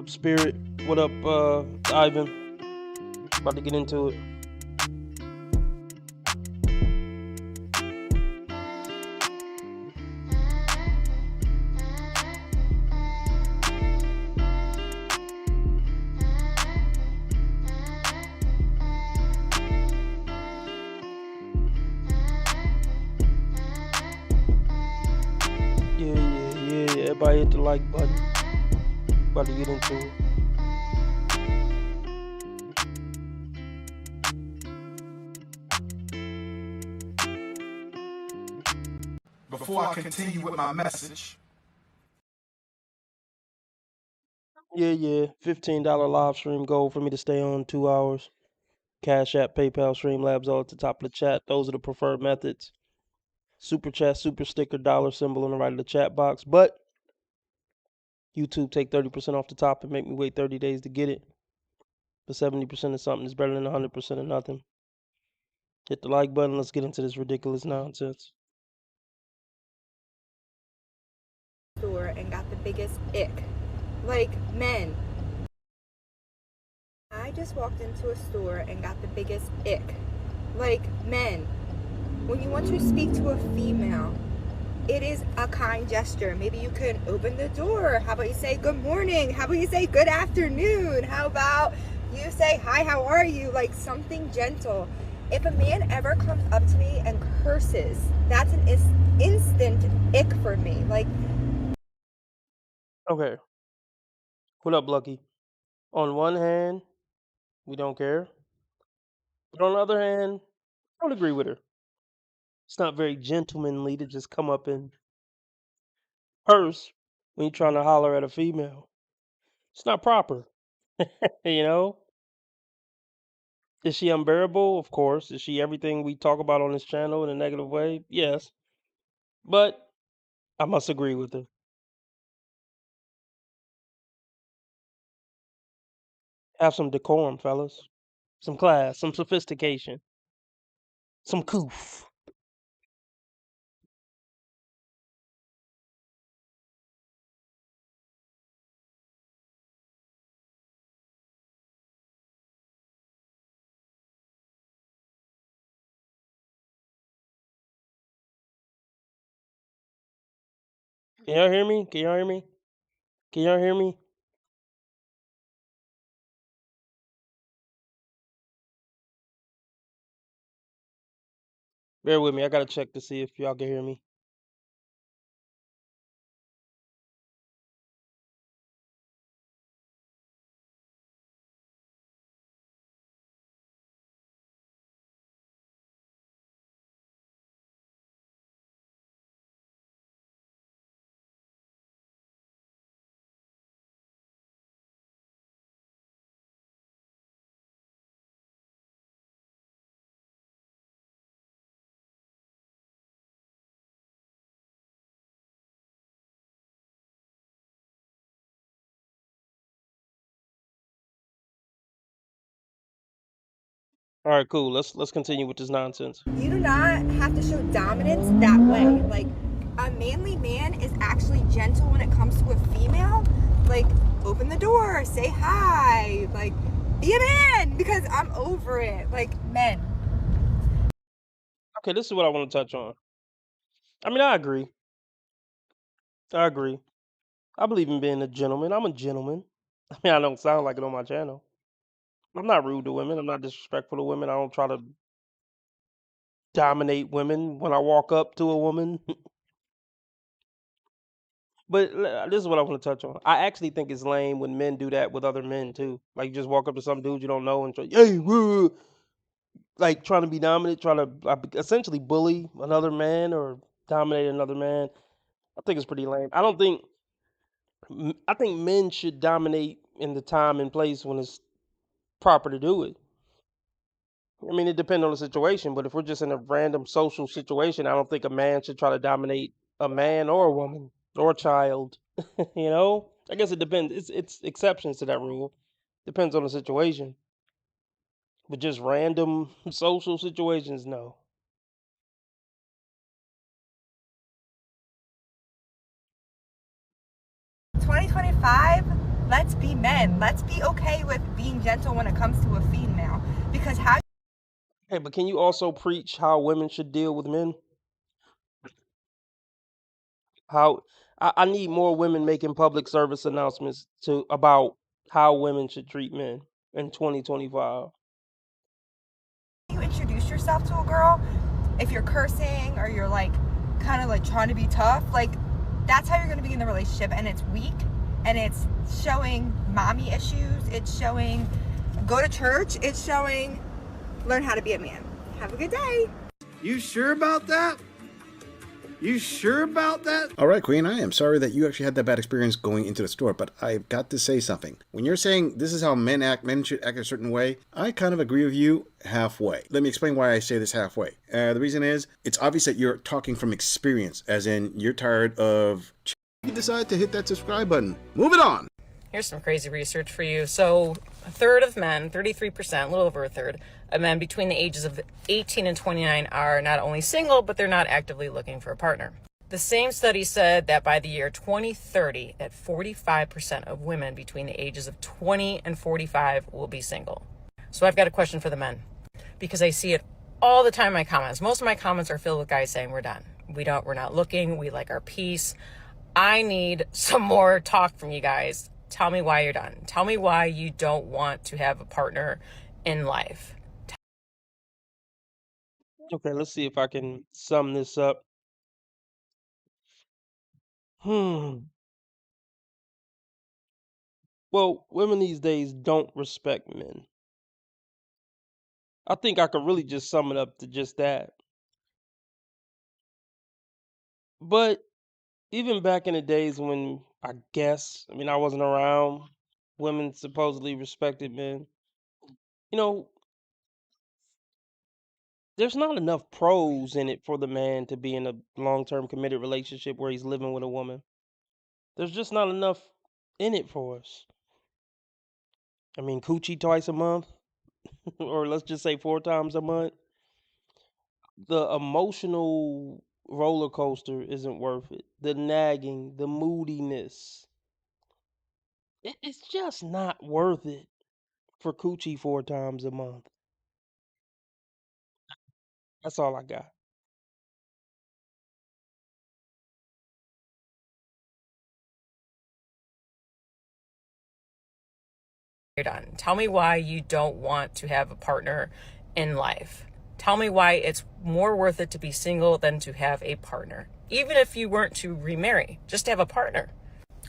up, Spirit? What up, Ivan? About to get into it. Yeah. Everybody hit the like button. About to get into it. Before I continue with my message, Yeah. $15 live stream goal for me to stay on 2 hours. Cash App, PayPal, Streamlabs, all at the top of the chat. Those are the preferred methods. Super chat, super sticker, dollar symbol on the right of the chat box. But YouTube take 30% off the top and make me wait 30 days to get it. But 70% of something is better than 100% of nothing. Hit the like button. Let's get into this ridiculous nonsense. Store and got the biggest ick. Like, men. I just walked into a store and got the biggest ick. Like, men. When you want to speak to a female, it is a kind gesture. Maybe you can open the door. How about you say good morning? How about you say good afternoon? How about you say hi, how are you? Like something gentle. If a man ever comes up to me and curses, that's an instant ick for me. Like, Okay. What up, Lucky? On one hand, we don't care. But on the other hand, I don't agree with her. It's not very gentlemanly to just come up and curse when you're trying to holler at a female. It's not proper. You know? Is she unbearable? Of course. Is she everything we talk about on this channel in a negative way? Yes. But I must agree with her. Have some decorum, fellas. Some class, some sophistication, some coof. Can y'all hear me? Can y'all hear me? Can y'all hear me? Bear with me. I gotta check to see if y'all can hear me. All right, cool. Let's continue with this nonsense. you do not have to show dominance that way. Like, a manly man is actually gentle when it comes to a female. Like, open the door, say hi, like, be a man, because I'm over it. Like, men. Okay, this is what I want to touch on. I mean, I agree. I agree. I believe in being a gentleman. I'm a gentleman. I mean, I don't sound like it on my channel. I'm not rude to women. I'm not disrespectful to women. I don't try to dominate women when I walk up to a woman. But this is what I want to touch on. I actually think it's lame when men do that with other men too. Like you just walk up to some dude you don't know and say, "Hey, woo," like trying to be dominant, trying to essentially bully another man or dominate another man. I think it's pretty lame. I don't think. I think men should dominate in the time and place when it's proper to do it. I mean, it depends on the situation, but if we're just in a random social situation, I don't think a man should try to dominate a man or a woman or a child. You know, I guess it depends. It's exceptions to that rule. Depends on the situation, but just random social situations, no. 2025, Let's be men. Let's be okay with being gentle when it comes to a female. Because how Hey, but can you also preach how women should deal with men? How I need more women making public service announcements to about how women should treat men in 2025. you introduce yourself to a girl, if you're cursing or you're like kind of like trying to be tough, like that's how you're going to be in the relationship, and it's weak, and it's showing mommy issues, it's showing go to church, it's showing learn how to be a man. Have a good day. You sure about that? You sure about that? All right, Queen, I am sorry that you actually had that bad experience going into the store, but I've got to say something. When you're saying this is how men act, men should act a certain way, I kind of agree with you halfway. Let me explain why I say this halfway. The reason is, it's obvious that you're talking from experience, as in you're tired of... You decide to hit that subscribe button. Move it on! Here's some crazy research for you. So a third of men, 33%, a little over a third of men between the ages of 18 and 29 are not only single, but they're not actively looking for a partner. The same study said that by the year 2030, that 45% of women between the ages of 20 and 45 will be single. So I've got a question for the men, because I see it all the time in my comments. Most of my comments are filled with guys saying we're done. We're not looking. We like our peace. I need some more talk from you guys. Tell me why you're done. Tell me why you don't want to have a partner in life. Okay, let's see if I can sum this up. Well, women these days don't respect men. I think I could really just sum it up to just that. But even back in the days when I wasn't around, women supposedly respected men. You know, there's not enough pros in it for the man to be in a long-term committed relationship where he's living with a woman. There's just not enough in it for us. I mean, coochie twice a month, or let's just say 4 times a month. The emotional roller coaster isn't worth it. The nagging, the moodiness. It's just not worth it for coochie 4 times a month. That's all I got. You're done. Tell me why you don't want to have a partner in life. Tell me why it's more worth it to be single than to have a partner. Even if you weren't to remarry, just to have a partner.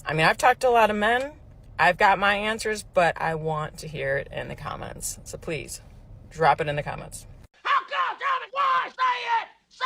I mean, I've talked to a lot of men. I've got my answers, but I want to hear it in the comments. So please, drop it in the comments. How come? Tell me why! Say it! Say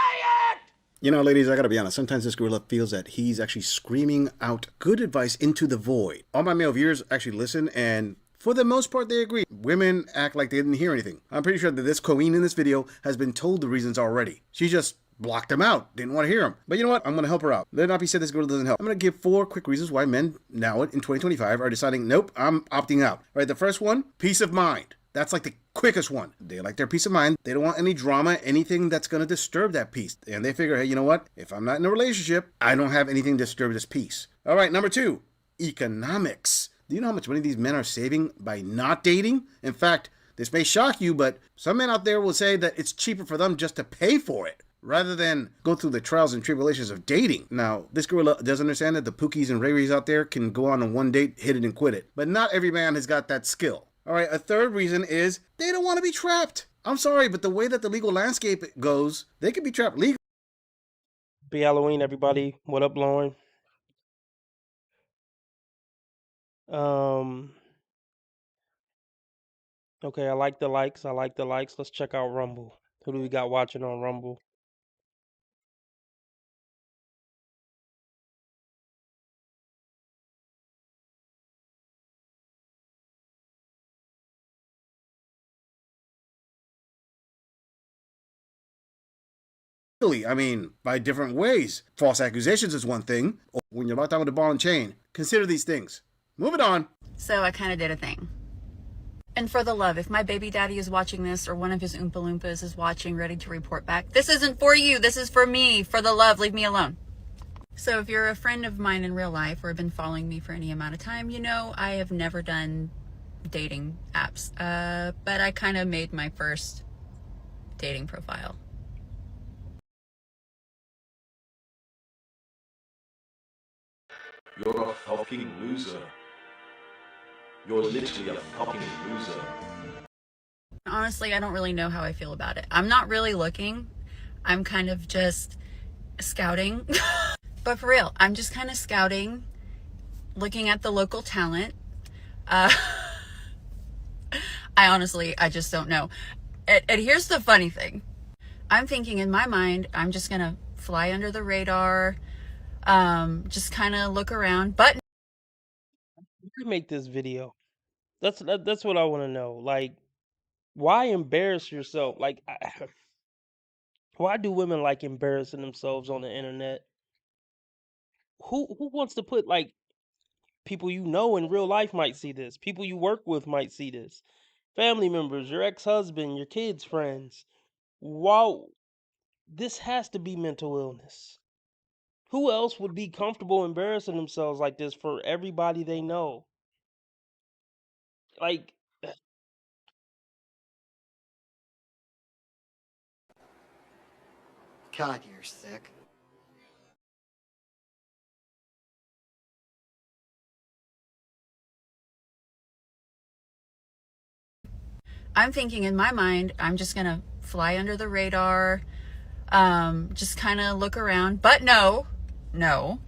it! You know, ladies, I gotta be honest, sometimes this gorilla feels that he's actually screaming out good advice into the void. All my male viewers actually listen, and for the most part, they agree. Women act like they didn't hear anything. I'm pretty sure that this queen in this video has been told the reasons already. She just blocked them out, didn't want to hear them. But you know what? I'm going to help her out. Let it not be said this girl doesn't help. I'm going to give 4 quick reasons why men now in 2025 are deciding, nope, I'm opting out. All right, the first one, peace of mind. That's like the quickest one. They like their peace of mind. They don't want any drama, anything that's going to disturb that peace. And they figure, hey, you know what? If I'm not in a relationship, I don't have anything to disturb this peace. All right, number 2, economics. Do you know how much money these men are saving by not dating? In fact, this may shock you, but some men out there will say that it's cheaper for them just to pay for it rather than go through the trials and tribulations of dating. Now, this gorilla does understand that the Pookies and Rays out there can go on a one date, hit it and quit it. But not every man has got that skill. All right, a third reason is they don't want to be trapped. I'm sorry, but the way that the legal landscape goes, they can be trapped legally. Happy Halloween, everybody. What up, Lauren? Okay, I like the likes. Let's check out Rumble. Who do we got watching on Rumble? I mean, by different ways. False accusations is one thing. Or when you're locked down with a ball and chain, consider these things. Moving on. So I kind of did a thing. And for the love, if my baby daddy is watching this or one of his Oompa Loompas is watching, ready to report back, this isn't for you. This is for me. For the love, leave me alone. So if you're a friend of mine in real life or have been following me for any amount of time, you know I have never done dating apps. But I kind of made my first dating profile. You're a fucking loser. You're literally a fucking loser. Honestly, I don't really know how I feel about it. I'm not really looking. I'm kind of just scouting. But for real, I'm just kind of scouting, looking at the local talent. I just don't know. And here's the funny thing. I'm thinking in my mind, I'm just going to fly under the radar, just kind of look around. But You could make this video. That's what I want to know. Like, why embarrass yourself? Like, why do women like embarrassing themselves on the internet? Who wants to put like people you know in real life might see this. People you work with might see this. Family members, your ex-husband, your kids' friends. Wow, this has to be mental illness. Who else would be comfortable embarrassing themselves like this for everybody they know? Like, God, you're sick. I'm thinking in my mind, I'm just going to fly under the radar, just kind of look around. But no,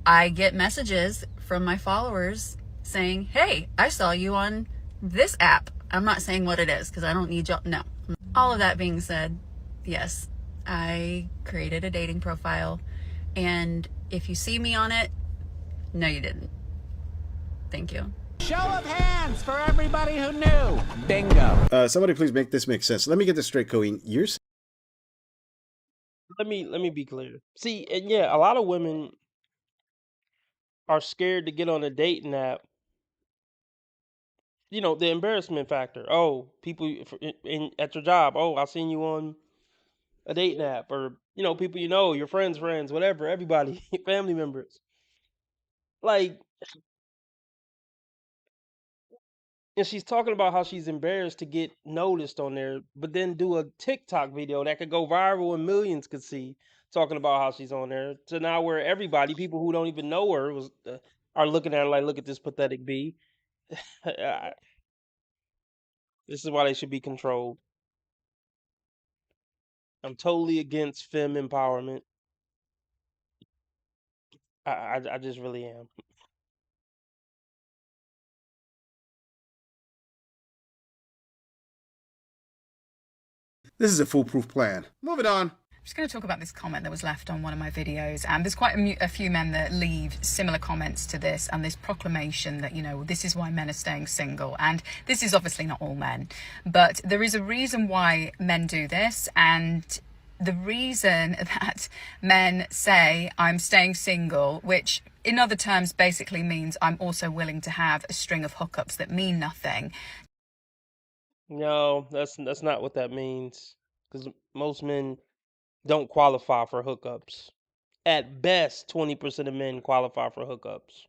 I get messages from my followers saying, hey, I saw you on this app. I'm not saying what it is because I don't need y'all. No. All of that being said, yes, I created a dating profile. And if you see me on it, no, you didn't. Thank you. Show of hands for everybody who knew. Bingo. Somebody please make this make sense. Let me get this straight, Cohen. You're let me be clear. See, and yeah, a lot of women are scared to get on a dating app. You know, the embarrassment factor. Oh, people at your job. Oh, I seen you on a dating app, or people you know, your friends, whatever, everybody, family members. Like, and she's talking about how she's embarrassed to get noticed on there, but then do a TikTok video that could go viral and millions could see, talking about how she's on there. To now where everybody, people who don't even know her, are looking at her like, look at this pathetic bee. This is why they should be controlled. I'm totally against femme empowerment. I just really am. This is a foolproof plan. Moving on. I'm just going to talk about this comment that was left on one of my videos, and there's quite a few men that leave similar comments to this, and this proclamation that, this is why men are staying single. And this is obviously not all men, but there is a reason why men do this, and the reason that men say I'm staying single, which in other terms basically means I'm also willing to have a string of hookups that mean nothing. No, that's not what that means, because most men don't qualify for hookups. At best, 20% of men qualify for hookups.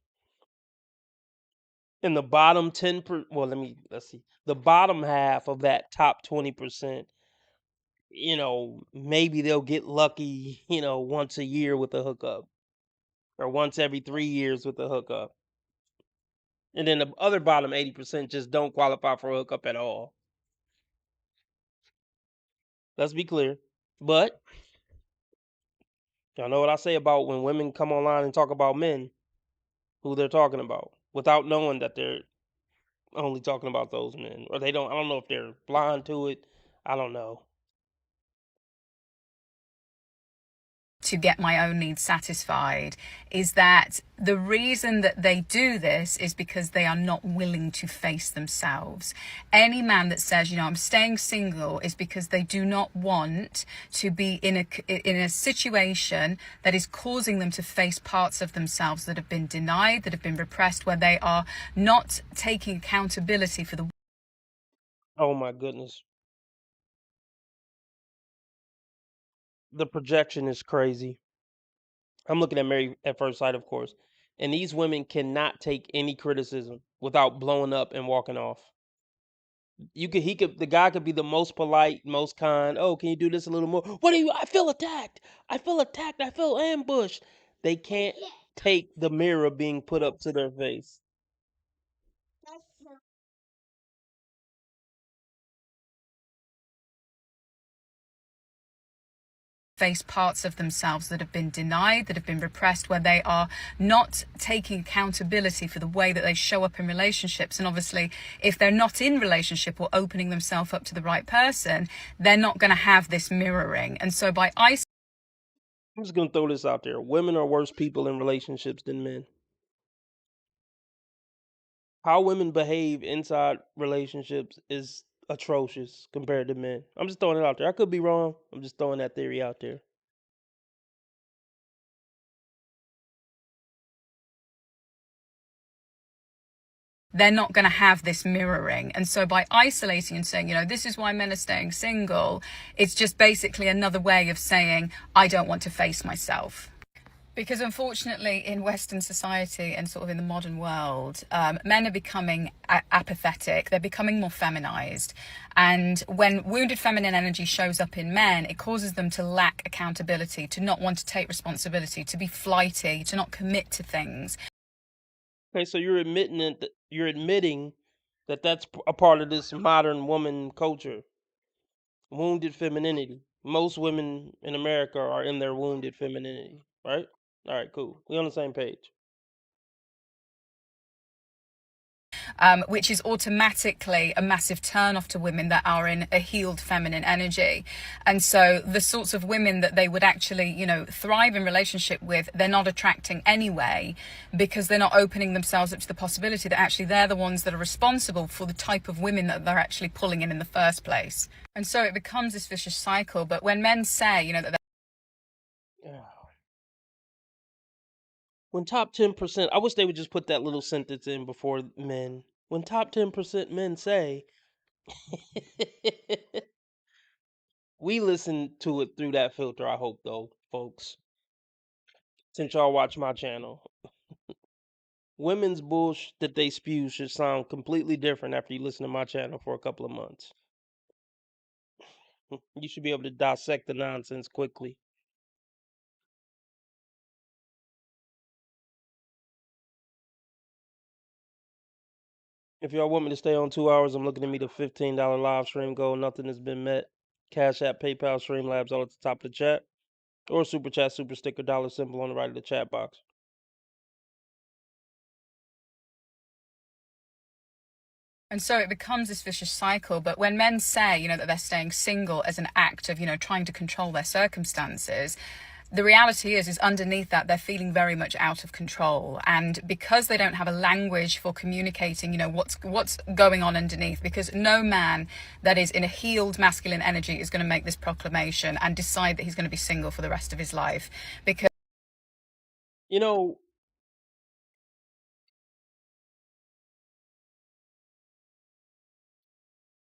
In the bottom 10%, let's see. The bottom half of that top 20%, maybe they'll get lucky, once a year with a hookup, or once every 3 years with a hookup. And then the other bottom 80% just don't qualify for a hookup at all. Let's be clear. But y'all know what I say about when women come online and talk about men, who they're talking about, without knowing that they're only talking about those men, or I don't know if they're blind to it. I don't know. To get my own needs satisfied, is that the reason that they do this is because they are not willing to face themselves. Any man that says, I'm staying single, is because they do not want to be in a situation that is causing them to face parts of themselves that have been denied, that have been repressed, where they are not taking accountability for the... Oh my goodness. The projection is crazy. I'm looking at Married at First Sight, of course. And these women cannot take any criticism without blowing up and walking off. The guy could be the most polite, most kind. Oh, can you do this a little more? I feel attacked. I feel attacked. I feel ambushed. They can't take the mirror being put up to their face. Face parts of themselves that have been denied, that have been repressed, where they are not taking accountability for the way that they show up in relationships. And obviously, if they're not in relationship or opening themselves up to the right person, they're not going to have this mirroring. And so by I'm just going to throw this out there. Women are worse people in relationships than men. How women behave inside relationships is atrocious compared to men. I'm just throwing it out there. I could be wrong. I'm just throwing that theory out there. they're not going to have this mirroring. And so by isolating and saying, this is why men are staying single, it's just basically another way of saying, I don't want to face myself. Because unfortunately in Western society and sort of in the modern world, men are becoming apathetic. They're becoming more feminized. And when wounded feminine energy shows up in men, it causes them to lack accountability, to not want to take responsibility, to be flighty, to not commit to things. Okay, so you're admitting that that's a part of this modern woman culture. Wounded femininity. Most women in America are in their wounded femininity, right? All right, cool. We're on the same page. Which is automatically a massive turn-off to women that are in a healed feminine energy. And so the sorts of women that they would actually, thrive in relationship with, they're not attracting anyway, because they're not opening themselves up to the possibility that actually they're the ones that are responsible for the type of women that they're actually pulling in the first place. And so it becomes this vicious cycle. But when men say, that they're When top 10%, I wish they would just put that little sentence in before men. When top 10% men say, we listen to it through that filter, I hope, though, folks. Since y'all watch my channel. Women's bullshit that they spew should sound completely different after you listen to my channel for a couple of months. You should be able to dissect the nonsense quickly. If y'all want me to stay on 2 hours, I'm looking to meet a $15 live stream goal. Nothing has been met. Cash App, PayPal, Streamlabs all at the top of the chat. Or Super Chat, Super Sticker, dollar symbol on the right of the chat box. And so it becomes this vicious cycle. But when men say, that they're staying single as an act of, trying to control their circumstances, the reality is underneath that they're feeling very much out of control. And because they don't have a language for communicating, what's going on underneath, because no man that is in a healed masculine energy is going to make this proclamation and decide that he's going to be single for the rest of his life. Because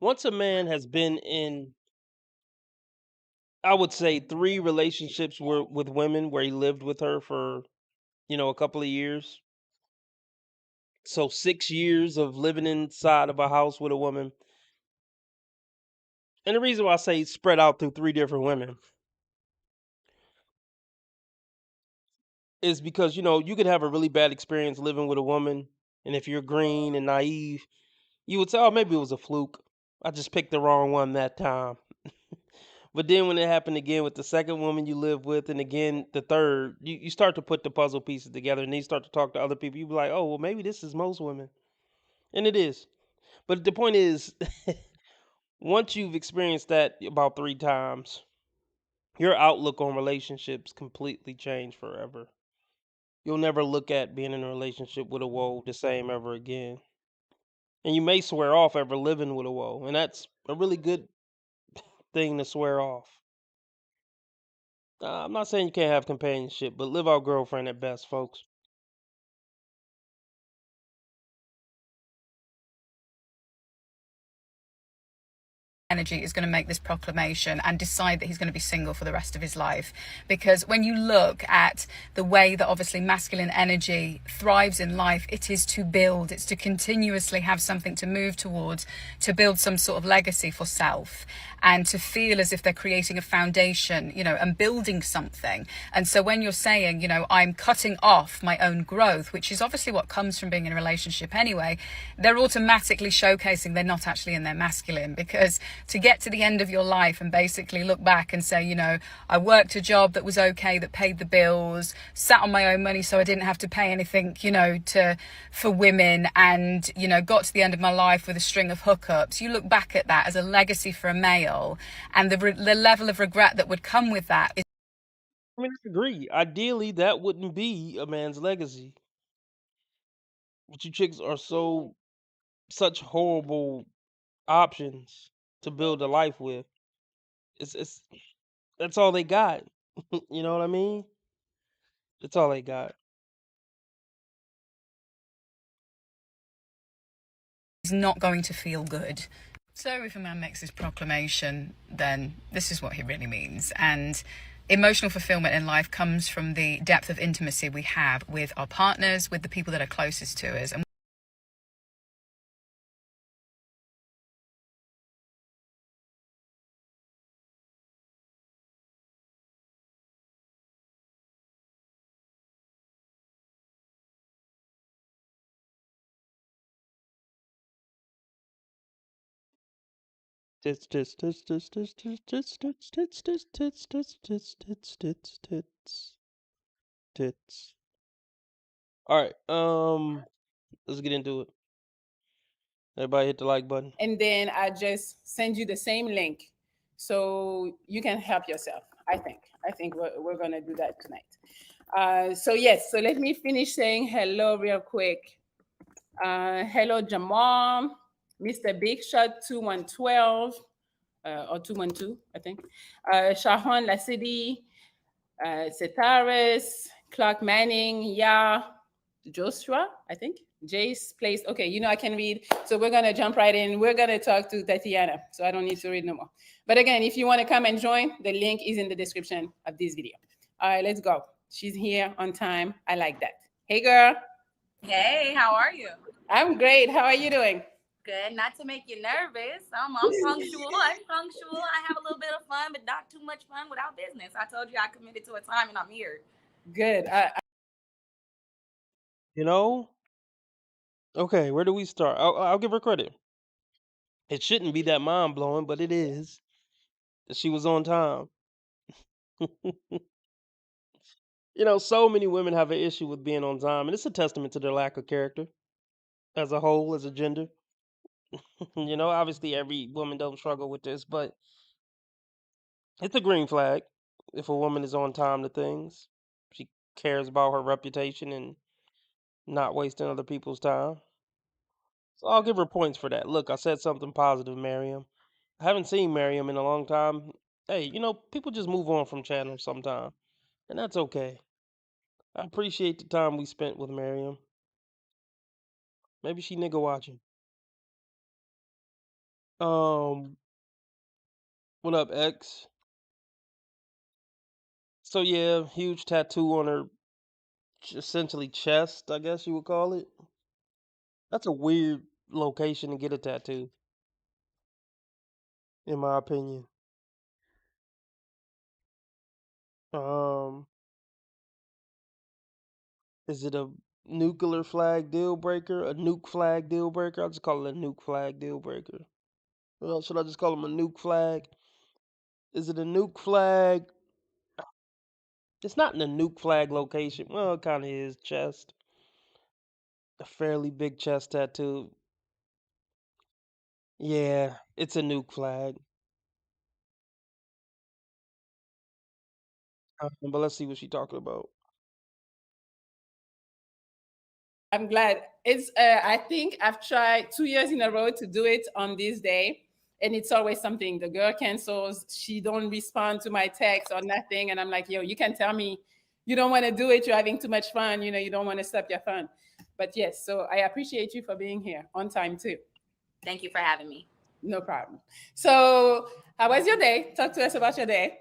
once a man has been in, I would say, 3 relationships with women where he lived with her for, a couple of years. So 6 years of living inside of a house with a woman. And the reason why I say spread out through 3 different women is because, you could have a really bad experience living with a woman. And if you're green and naive, you would say, oh, maybe it was a fluke. I just picked the wrong one that time. But then when it happened again with the second woman you live with, and again the third, you start to put the puzzle pieces together, and then you start to talk to other people. You be like, oh, well, maybe this is most women. And it is. But the point is, once you've experienced that about 3 times, your outlook on relationships completely change forever. You'll never look at being in a relationship with a woe the same ever again. And you may swear off ever living with a woe. And that's a really good thing to swear off. I'm not saying you can't have companionship, but live out girlfriend at best, folks. energy is going to make this proclamation and decide that he's going to be single for the rest of his life. Because when you look at the way that obviously masculine energy thrives in life, it is to build, it's to continuously have something to move towards, to build some sort of legacy for self, and to feel as if they're creating a foundation, you know, and building something. And so when you're saying, you know, I'm cutting off my own growth, which is obviously what comes from being in a relationship anyway, they're automatically showcasing they're not actually in their masculine. Because to get to the end of your life and basically look back and say, you know, I worked a job that was okay, that paid the bills, sat on my own money so I didn't have to pay anything, you know, for women, and, you know, got to the end of my life with a string of hookups. You look back at that as a legacy for a male, and the level of regret that would come with that is... I mean, I agree. Ideally, that wouldn't be a man's legacy. But you chicks are such horrible options to build a life with. It's that's all they got. You know what I mean? That's all they got. not going to feel good. So if a man makes this proclamation, then this is what he really means. And emotional fulfillment in life comes from the depth of intimacy we have with our partners, with the people that are closest to us. And Tits, tits, tits, tits, tits, tits, tits, tits, tits, tits, tits, tits, tits, tits, tits, tits. All right, let's get into it. Everybody hit the like button. And then I just send you the same link so you can help yourself. I think we're gonna do that tonight. So yes, so let me finish saying hello real quick. Hello Jamal, Mr. Big Shot 2112 or 212, I think. Shahan Lasidi, Setaris, Clark Manning, Joshua, I think. Jace Place. Okay, you know I can read, so we're gonna jump right in. We're gonna talk to Tatiana, so I don't need to read no more. But again, if you want to come and join, the link is in the description of this video. All right, let's go. She's here on time. I like that. Hey, girl. Hey, how are you? I'm great. How are you doing? Good. Not to make you nervous. I'm punctual. I'm punctual. I have a little bit of fun, but not too much fun without business. I told you I committed to a time, and I'm here. Good. You know? Okay, where do we start? I'll give her credit. It shouldn't be that mind blowing, but it is. That she was on time. You know, so many women have an issue with being on time, and it's a testament to their lack of character as a whole, as a gender. You know, obviously every woman don't struggle with this, but it's a green flag if a woman is on time to things. She cares about her reputation and not wasting other people's time. So I'll give her points for that. Look, I said something positive, Miriam. I haven't seen Miriam in a long time. Hey, you know, people just move on from channels sometime, and that's okay. I appreciate the time we spent with Miriam. Maybe she nigga watching. What up, X? So yeah, huge tattoo on her essentially chest, I guess you would call it. That's a weird location to get a tattoo, in my opinion. Um, is it a nuclear flag deal breaker? A nuke flag deal breaker? I'll just call it a nuke flag deal breaker. Well, should I just call him a nuke flag? Is it a nuke flag? It's not in a nuke flag location. Well, it kind of is. Chest. A fairly big chest tattoo. Yeah, it's a nuke flag. But let's see what she's talking about. I'm glad. It's I think I've tried 2 years in a row to do it on this day, and it's always something. The girl cancels, she don't respond to my text or nothing, and I'm like, yo, you can tell me you don't want to do it, you're having too much fun, you know, you don't want to stop your fun. But yes, so I appreciate you for being here on time too. Thank you for having me. No problem. So, how was your day? Talk to us about your day.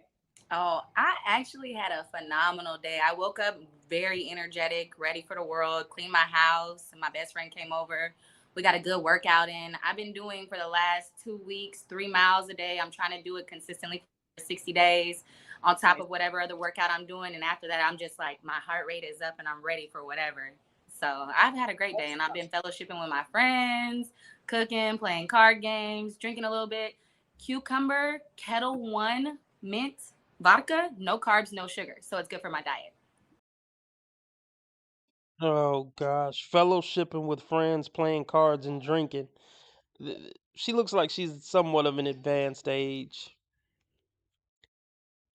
Oh, I actually had a phenomenal day. I woke up very energetic, ready for the world, cleaned my house, and my best friend came over. We got a good workout in. I've been doing for the last 2 weeks, 3 miles a day. I'm trying to do it consistently for 60 days on top of whatever other workout I'm doing. And after that, I'm just like, my heart rate is up and I'm ready for whatever. So I've had a great day, and I've been fellowshipping with my friends, cooking, playing card games, drinking a little bit. Cucumber, Kettle One, mint, vodka, no carbs, no sugar. So it's good for my diet. Oh gosh, fellowshipping with friends, playing cards and drinking. She looks like she's somewhat of an advanced age.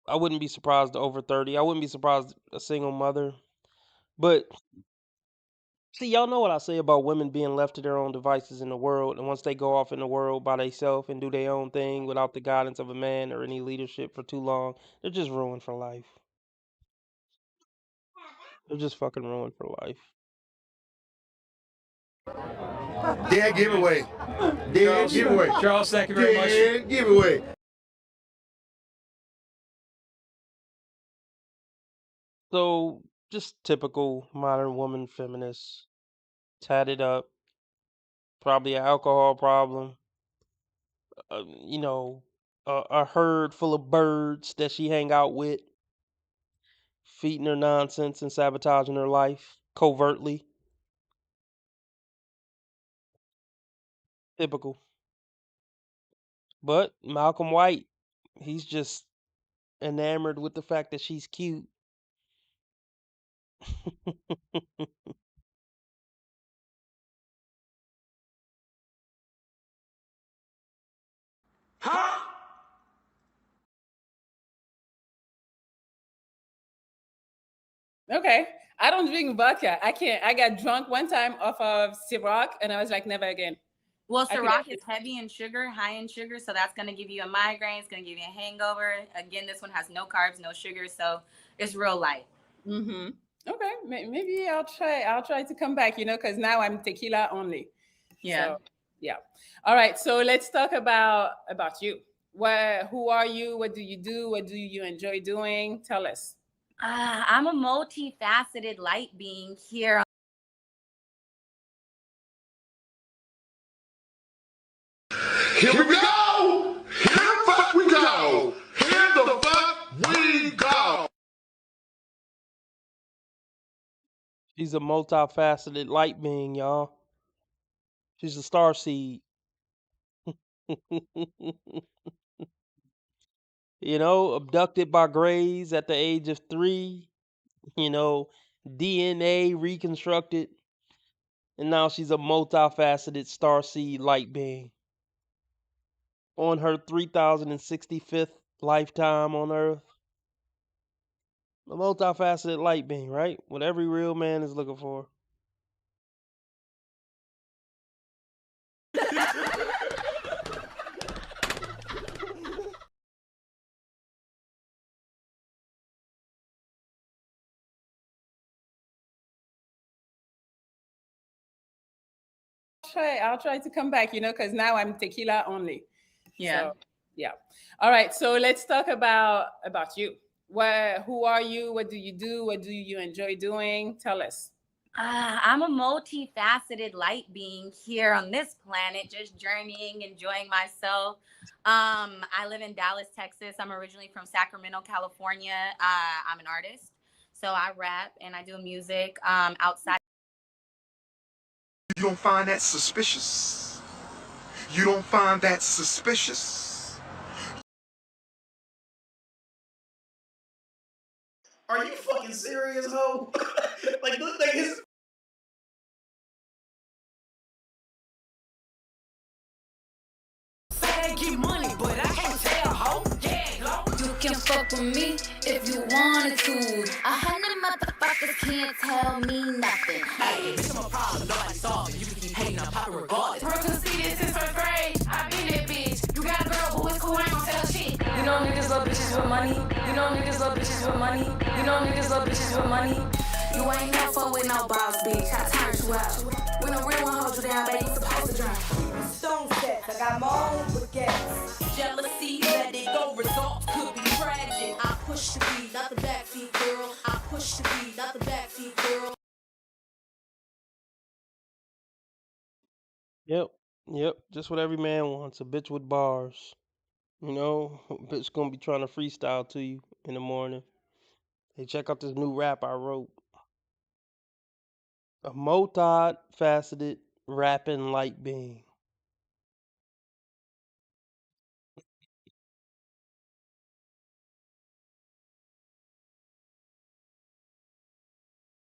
I wouldn't be surprised over 30. I wouldn't be surprised a single mother. But see, y'all know what I say about women being left to their own devices in the world, and once they go off in the world by themselves and do their own thing without the guidance of a man or any leadership for too long, they're just ruined for life. They're just fucking ruined for life. Dead giveaway. Dead giveaway. Charles, thank you very much. Dead giveaway. So, just typical modern woman feminist. Tatted up. Probably an alcohol problem. You know, a herd full of birds that she hang out with, feeding her nonsense and sabotaging her life covertly. Typical. But Malcolm White, he's just enamored with the fact that she's cute. Okay. I don't drink vodka. I can't. I got drunk one time off of Ciroc, and I was like, never again. Well, I Ciroc could- is heavy in sugar, high in sugar, so that's going to give you a migraine. It's going to give you a hangover. Again, this one has no carbs, no sugar, so it's real light. Mm-hmm. Okay, maybe I'll try. I'll try to come back. Because now I'm tequila only. Yeah. So, yeah. All right. So let's talk about you. Who are you? What do you do? What do you enjoy doing? Tell us. I'm a multifaceted light being here. Here we go. Here the fuck we go. Here the fuck we go. She's a multifaceted light being, y'all. She's a star seed. Abducted by Greys at the age of 3. DNA reconstructed. And now she's a multifaceted starseed light being. On her 3065th lifetime on Earth. A multifaceted light being, right? What every real man is looking for. I'll try to come back, because now I'm tequila only. Yeah. So, yeah. All right. So let's talk about you. Who are you? What do you do? What do you enjoy doing? Tell us. I'm a multifaceted light being here on this planet, just journeying, enjoying myself. I live in Dallas, Texas. I'm originally from Sacramento, California. I'm an artist. So I rap and I do music outside. You don't find that suspicious? You don't find that suspicious? Are you fucking serious, ho? Like, this thing is... Get money, but I can't tell, ho. You can fuck with me if you wanted to. 100 motherfuckers can't tell me nothing. Hey, bitch, I'm a problem, nobody solved it. You can keep hating, I'm popping regardless. Work conceited since first grade, I been that bitch. You got a girl, but it's cool, I ain't gon' tell shit. You know niggas love bitches with money. You know niggas love bitches with money. You know niggas love bitches with money. You ain't no fuck with no boss, bitch. I turned you out. When a real one holds you down, baby, you supposed to drown. Stone steps, I got more. Yep. Yep. Just what every man wants. A bitch with bars. You know, a bitch gonna be trying to freestyle to you in the morning. Hey, check out this new rap I wrote. A multi-faceted rapping light being.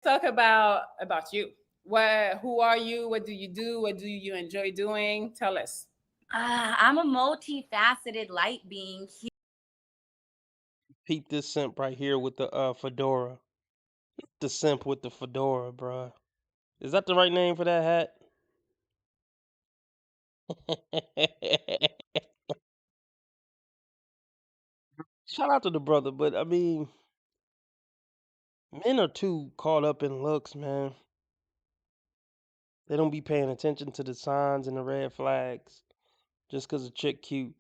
Talk about you. Who are you? What do you do? What do you enjoy doing? Tell us. I'm a multifaceted light being. Peep this simp right here with the fedora. The simp with the fedora, bruh. Is that the right name for that hat? Shout out to the brother, but I mean, men are too caught up in looks, man. They don't be paying attention to the signs and the red flags just 'cause a chick cute.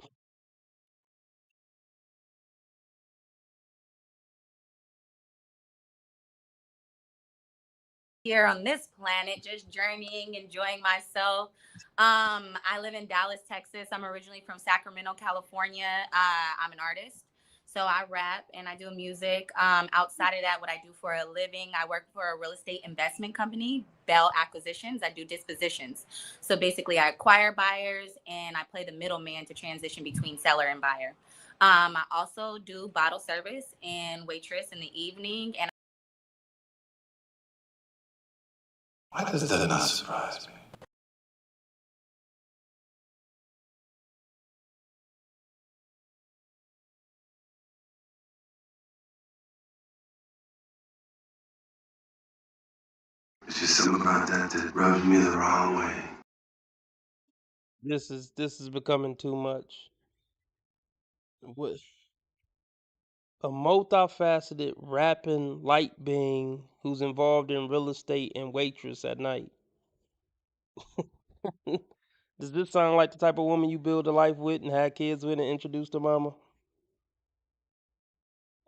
Here on this planet, just journeying, enjoying myself. I live in Dallas, Texas. I'm originally from Sacramento, California. I'm an artist. So I rap and I do music. Outside of that, what I do for a living, I work for a real estate investment company, Bell Acquisitions. I do dispositions. So basically, I acquire buyers and I play the middleman to transition between seller and buyer. I also do bottle service and waitress in the evening. And Why does that not surprise me? It's just something about that rubs me the wrong way. This is becoming too much. What? A multifaceted rapping light being who's involved in real estate and waitress at night. Does this sound like the type of woman you build a life with and have kids with and introduce to mama?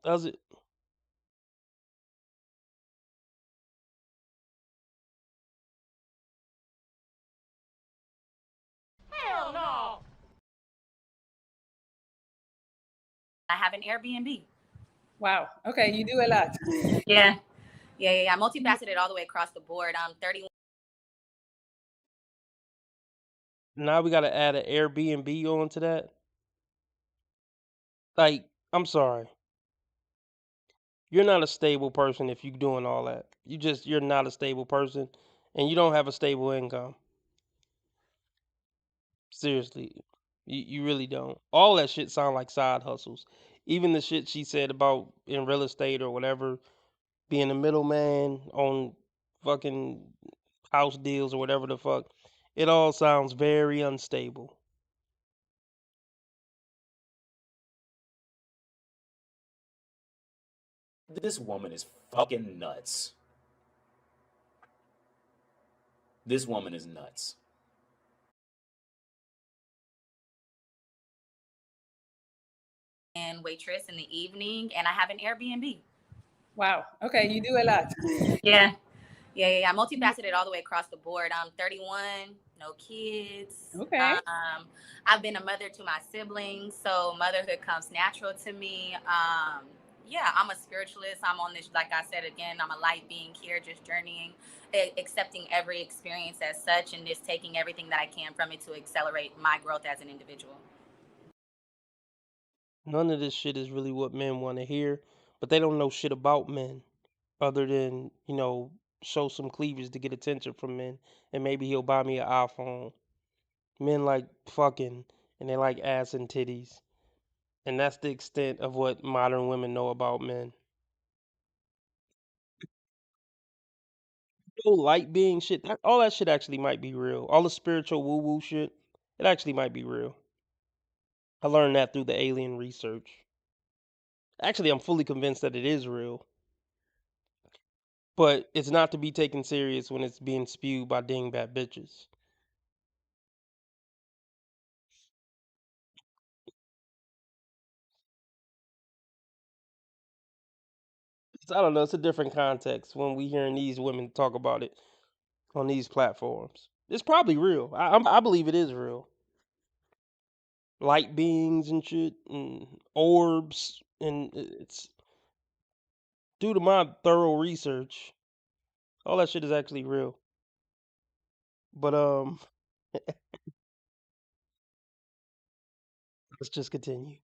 Does it? hell no. I have an Airbnb. Wow. Okay, you do a lot. Yeah. Yeah. Multifaceted all the way across the board. I'm 31. Now we gotta add an Airbnb onto that. Like, I'm sorry. You're not a stable person if you're doing all that. You're not a stable person and you don't have a stable income. Seriously. You really don't. All that shit sound like side hustles. Even the shit she said about in real estate or whatever, being a middleman on fucking house deals or whatever the fuck. It all sounds very unstable. This woman is fucking nuts. This woman is nuts. And waitress in the evening, and I have an Airbnb. Wow. Okay, you do a lot. Yeah. Multifaceted all the way across the board. I'm 31, no kids. Okay. I've been a mother to my siblings, so motherhood comes natural to me. Yeah, I'm a spiritualist. I'm on this, like I said again, I'm a light being here, just journeying, accepting every experience as such, and just taking everything that I can from it to accelerate my growth as an individual. None of this shit is really what men want to hear, but they don't know shit about men other than, show some cleavage to get attention from men and maybe he'll buy me an iPhone. Men like fucking and they like ass and titties. And that's the extent of what modern women know about men. Light being shit, all that shit actually might be real. All the spiritual woo woo shit, it actually might be real. I learned that through the alien research. Actually, I'm fully convinced that it is real. But it's not to be taken serious when it's being spewed by dingbat bitches. I don't know, it's a different context when we hearing these women talk about it on these platforms. It's probably real. I believe it is real. Light beings and shit, and orbs, and it's due to my thorough research. All that shit is actually real. But let's just continue.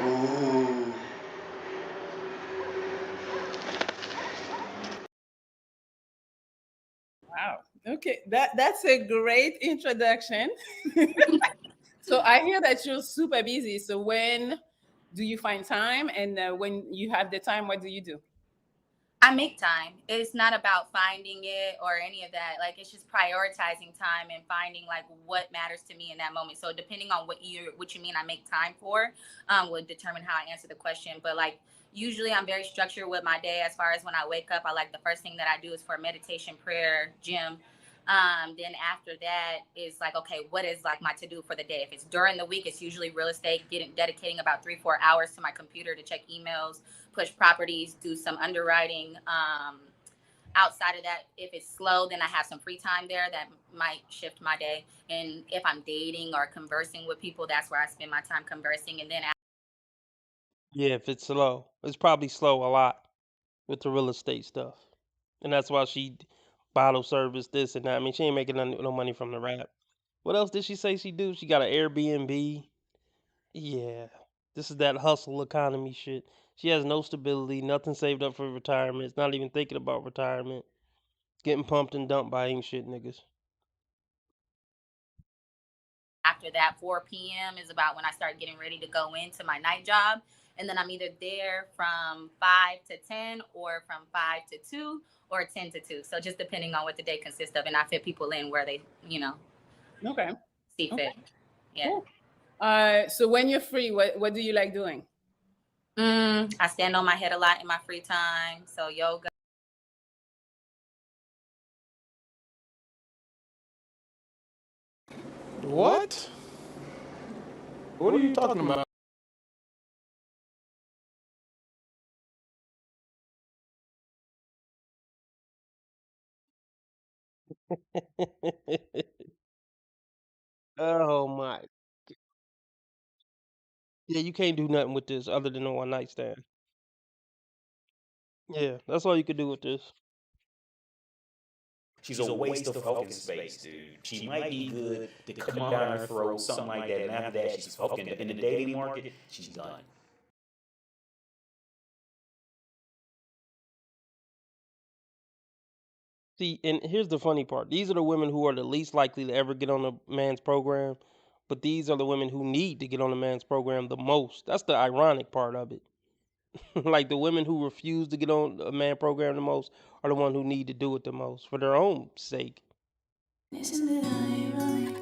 Ooh. Wow. Okay, that's a great introduction. So I hear that you're super busy. So when do you find time? And when you have the time, what do you do? I make time. It's not about finding it or any of that. Like, it's just prioritizing time and finding like what matters to me in that moment. So depending on what you mean I make time for, would determine how I answer the question. But like, usually I'm very structured with my day. As far as when I wake up, I like the first thing that I do is for meditation, prayer, gym. Then after that is like, okay, what is like my to-do for the day? If it's during the week, it's usually real estate, dedicating about 3-4 hours to my computer to check emails, push properties, do some underwriting. Outside of that, if it's slow, then I have some free time there that might shift my day. And if I'm dating or conversing with people, that's where I spend my time conversing. And then Yeah, if it's slow, it's probably slow a lot with the real estate stuff, and that's why she bottle service this and that. I mean, she ain't making no money from the rap. What else did she say she do? She got an Airbnb. Yeah, this is that hustle economy shit. She has no stability, nothing saved up for retirement. It's not even thinking about retirement. Getting pumped and dumped by ain't shit niggas. after that, 4 p.m. is about when I start getting ready to go into my night job. And then I'm either there from 5 to 10 or from 5 to 2 or 10 to 2. So just depending on what the day consists of. And I fit people in where they, Okay. see fit. Okay. Yeah. Cool. So when you're free, what do you like doing? I stand on my head a lot in my free time. So yoga. What? What are you talking about? Oh my. Yeah, you can't do nothing with this other than a one night stand. Yeah, that's all you could do with this. She's a waste of fucking space, dude. She might be good to come down her throat, something like that, and after that, she's fucking in the dating market. She's done. See, and here's the funny part. These are the women who are the least likely to ever get on a man's program, but these are the women who need to get on a man's program the most. That's the ironic part of it. Like the women who refuse to get on a man program the most are the one who need to do it the most for their own sake. Isn't it ironic?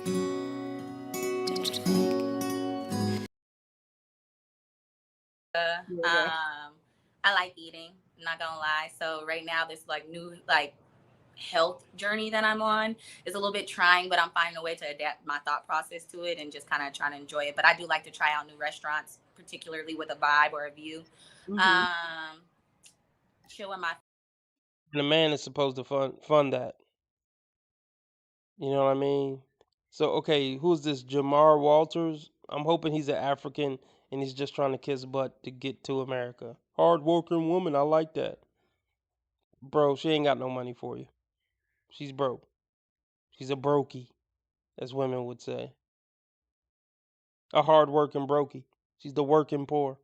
I like eating, I'm not gonna lie. So right now, this like new like health journey that I'm on is a little bit trying, but I'm finding a way to adapt my thought process to it and just kind of trying to enjoy it. But I do like to try out new restaurants, particularly with a vibe or a view. Chill with my And the man is supposed to fund that. You know what I mean? So okay, who's this Jamar Walters? I'm hoping he's an African and he's just trying to kiss butt to get to America. Hard working woman, I like that. Bro, she ain't got no money for you. She's broke. She's a brokey, as women would say. A hard working brokey. She's the working poor.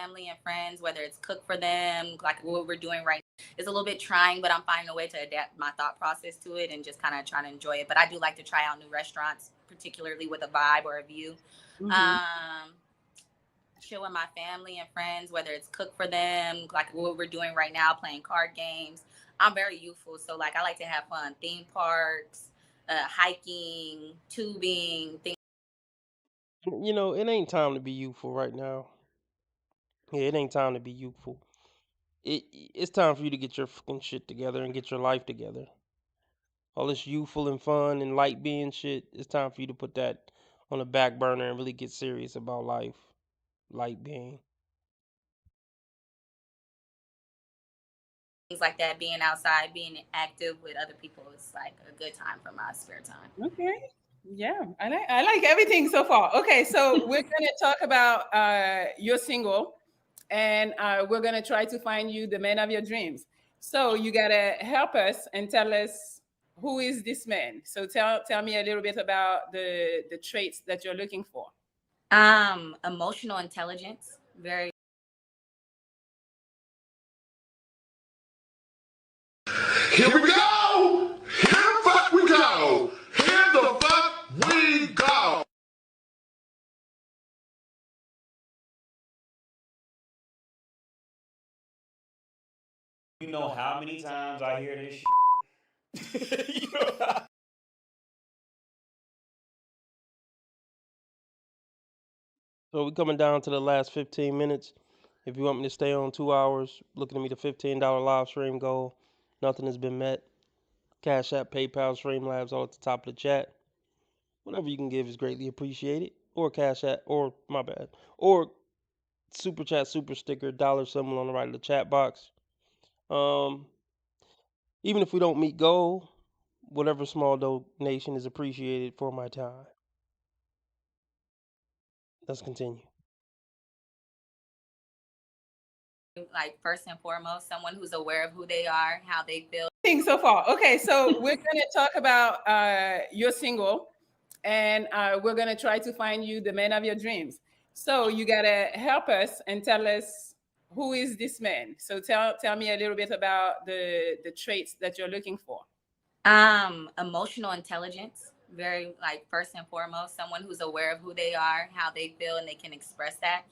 family and friends, whether it's cook for them, like what we're doing right now. It's a little bit trying, but I'm finding a way to adapt my thought process to it and just kind of trying to enjoy it. But I do like to try out new restaurants, particularly with a vibe or a view. Chill with my family and friends, whether it's cook for them, like what we're doing right now, playing card games. I'm very youthful, so like I like to have fun. Theme parks, hiking, tubing, things. You know, it ain't time to be youthful right now. Yeah, it ain't time to be youthful. It's time for you to get your fucking shit together and get your life together. All this youthful and fun and light being shit, it's time for you to put that on the back burner and really get serious about life. Light being. Things like that, being outside, being active with other people is like a good time for my spare time. Okay. Yeah, I like everything so far. Okay, so we're gonna talk about you're single, and we're gonna try to find you the man of your dreams. So you gotta help us and tell us who is this man. So tell me a little bit about the traits that you're looking for. Emotional intelligence, very. Here we go! Here the fuck we go! Here the fuck we go! You know how many times I hear this shit? So we're coming down to the last 15 minutes. If you want me to stay on 2 hours, looking to meet a $15 live stream goal. Nothing has been met. Cash App, PayPal, Streamlabs, all at the top of the chat. Whatever you can give is greatly appreciated. Or Cash App, or my bad. Or Super Chat, Super Sticker, dollar symbol on the right of the chat box. Even if we don't meet goal, whatever small donation is appreciated for my time. Let's continue. Like first and foremost, someone who's aware of who they are, how they feel. Thing so far. Okay, so we're gonna talk about you're single, and we're gonna try to find you the man of your dreams. So you gotta help us and tell us who is this man. So tell me a little bit about the traits that you're looking for. Emotional intelligence, very like first and foremost, someone who's aware of who they are, how they feel, and they can express that.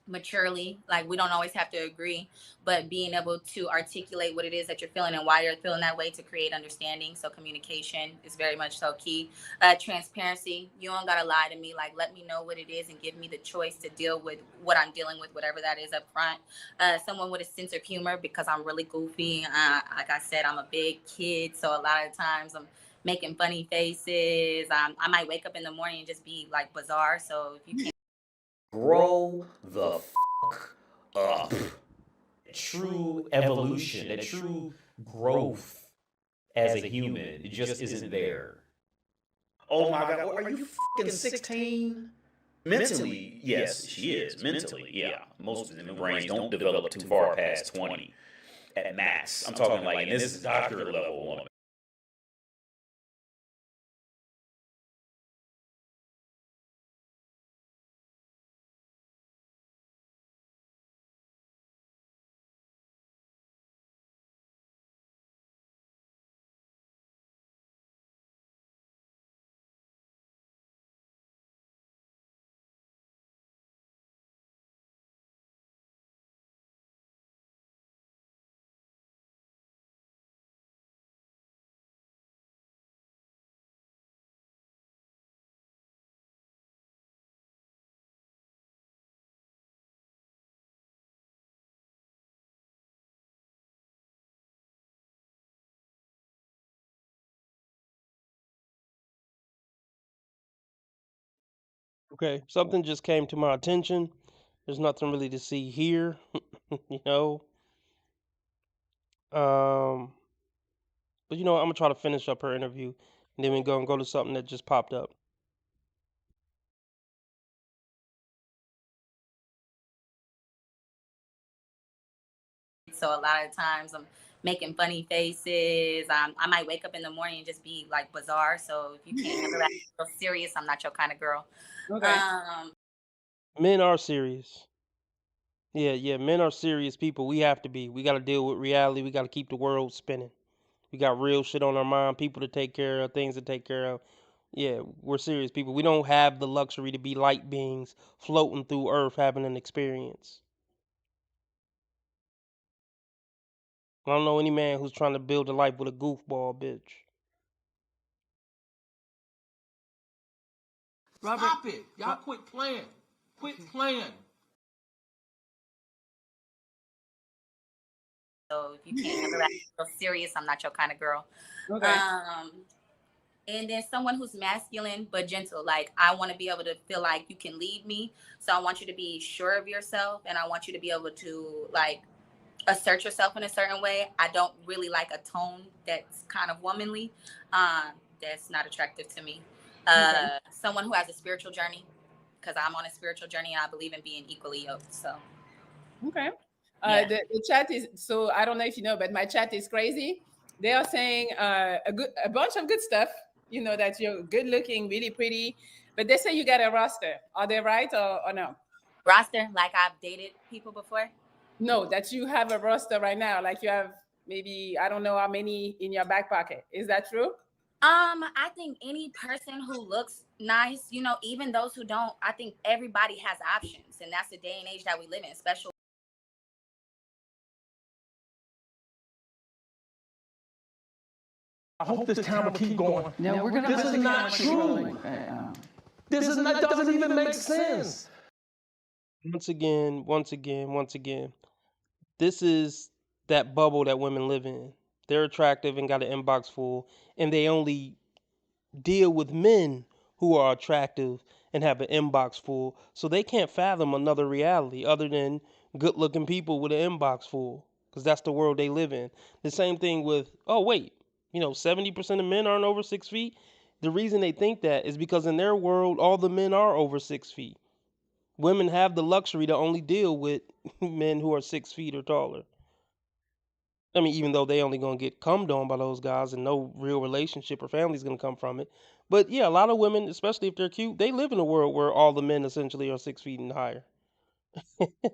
Maturely, like we don't always have to agree, but being able to articulate what it is that you're feeling and why you're feeling that way to create understanding. So communication is very much so key. Transparency, you don't gotta lie to me, like let me know what it is and give me the choice to deal with what I'm dealing with, whatever that is up front. Someone with a sense of humor, because I'm really goofy. Like I said, I'm a big kid, so a lot of times I'm making funny faces. I might wake up in the morning and just be like bizarre, so if you can't Grow the fuck up. True evolution, that true growth as a human, it just isn't there. Oh my God, are you fucking 16? Mentally, yes, she is. Mentally, yeah. Most of the brains don't develop too far past 20 at max. I'm talking like, and this is doctorate level woman. Okay, something just came to my attention. There's nothing really to see here, you know. But you know, I'm gonna try to finish up her interview, and then we go to something that just popped up. So a lot of times I'm making funny faces. I might wake up in the morning and just be like bizarre. So if you can't handle that so serious, I'm not your kind of girl. Okay. Men are serious. Yeah, men are serious people. We have to be. We got to deal with reality. We got to keep the world spinning. We got real shit on our mind, people to take care of, things to take care of. Yeah, we're serious people. We don't have the luxury to be light beings floating through Earth having an experience. I don't know any man who's trying to build a life with a goofball bitch. Stop it. Y'all quit playing. Quit playing. So if you can't handle that real serious, I'm not your kind of girl. Okay. And then someone who's masculine but gentle. Like, I want to be able to feel like you can lead me. So I want you to be sure of yourself, and I want you to be able to like assert yourself in a certain way. I don't really like a tone that's kind of womanly. That's not attractive to me. Someone who has a spiritual journey, because I'm on a spiritual journey and I believe in being equally yoked. So Okay. Yeah. The chat is, so I don't know if you know, but my chat is crazy. They are saying a bunch of good stuff, you know, that you're good looking, really pretty, but they say you got a roster. Are they right or no? Roster, like I've dated people before? No, that you have a roster right now. Like you have maybe, I don't know how many in your back pocket. Is that true? I think any person who looks nice, you know, even those who don't, I think everybody has options. And that's the day and age that we live in, especially. I hope this camera keep going. No, we're gonna This put is the not camera true. rolling right now. This is not, doesn't even make sense. Once again, this is that bubble that women live in. They're attractive and got an inbox full, and they only deal with men who are attractive and have an inbox full, so they can't fathom another reality other than good-looking people with an inbox full, because that's the world they live in. The same thing with, oh wait, 70% of men aren't over 6 feet. The reason they think that is because in their world, all the men are over 6 feet. Women have the luxury to only deal with men who are 6 feet or taller. I mean, even though they only gonna get cummed on by those guys and no real relationship or family's gonna come from it. But yeah, a lot of women, especially if they're cute, they live in a world where all the men essentially are 6 feet and higher.